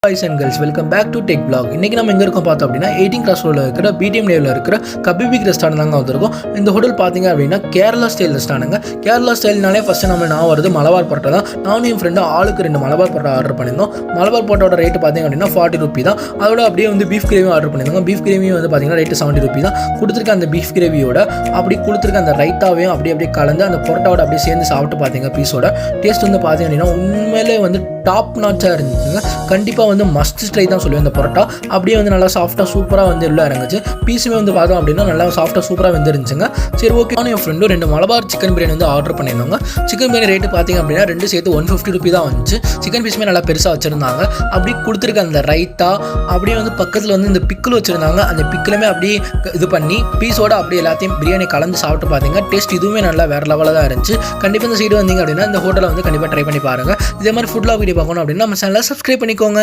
Guys and girls, welcome back to Tech Blog. இன்னைக்கு நம்ம எங்க இருக்கோம் பார்த்தோம் அப்படின்னா 18 கிராஸ் ரோட்ல இருக்கிற BTM லேவ்ல இருக்கிற கபிபிக் ரெஸ்டாரண்ட் தாங்க வந்திருக்கோம். இந்த ஹோட்டல் பாத்தீங்க அப்படின்னா கேரளா ஸ்டைல் ரெஸ்டாரண்ட்ங்க. கேரளா ஸ்டைல்னாலே ஃபர்ஸ்ட் நம்ம நான் வருது மலபார் பரோட்டா தான். நானும் என் ஃப்ரெண்டும் ஆளுக்கு 2 மலபார் பரோட்டா ஆர்டர் பண்ணியிருந்தோம். மலபார் பரோட்டாவோட ரேட் பாத்தீங்க அப்படின்னா 40 ரூபி தான். அதோட அப்படியே வந்து பீஃப் கிரேவி ஆர்டர் பண்ணியிருந்தோம். பீஃப் கிரேவியும் வந்து பாத்தீங்கன்னா ரேட் 70 ரூபி தான். கொடுத்துருக்க அந்த பீஃப் கிரேவியோட அப்படி கொடுத்துருக்க அந்த ரைத்தாவையும் அப்படியே கலந்து அந்த பரோட்டாவோட அப்படியே சேர்ந்து சாப்பிட்டு பார்த்தீங்க பீஸோட டேஸ்ட் வந்து பார்த்தீங்க அப்படின்னா உண்மையிலே வந்து டாப் நாச்சாக இருந்துச்சுங்க. கண்டிப்பாக வந்து மஸ்ட் ட்ரை தான் சொல்லுவேன் இந்த பரோட்டா. அப்படியே வந்து நல்லா சாஃப்டாக சூப்பராக வந்து உள்ள இறங்குச்சு. பீஸுமே வந்து பார்த்தோம் அப்படின்னா நல்லா சாஃப்டாக சூப்பராக வந்துருந்துச்சுங்க. சரி ஓகே, நான் என் ஃப்ரெண்டும் 2 மலபார் சிக்கன் பிரியாணி வந்து ஆர்டர் பண்ணியிருந்தாங்க. சிக்கன் பிரியாணி ரேட்டு பார்த்தீங்க அப்படின்னா 2 சேர்த்து 150 ரூபி தான் வந்துச்சு. சிக்கன் பீஸுமே நல்லா பெருசாக வச்சுருந்தாங்க. அப்படி கொடுத்துருக்க அந்த ரைத்தா அப்படியே வந்து பக்கத்தில் வந்து இந்த பிக்கிள் வச்சுருந்தாங்க. அந்த பிக்கிலுமே அப்படியே இது பண்ணி பீஸோட அப்படியே எல்லாத்தையும் பிரியாணி கலந்து சாப்பிட்டு பார்த்தீங்க. டேஸ்ட் இதுவுமே நல்லா வேறு லெவலில் தான் இருந்துச்சு. கண்டிப்பாக இந்த சைடு வந்தீங்க அப்படின்னா இந்த ஹோட்டலை வந்து கண்டிப்பாக ட்ரை பண்ணி பாருங்கள். இதே மாதிரி ஃபுட்லாம் வீடியோ பார்க்கணும் அப்படின்னா நம்ம சேனலை சப்ஸ்கிரைப் பண்ணிக்கோங்க.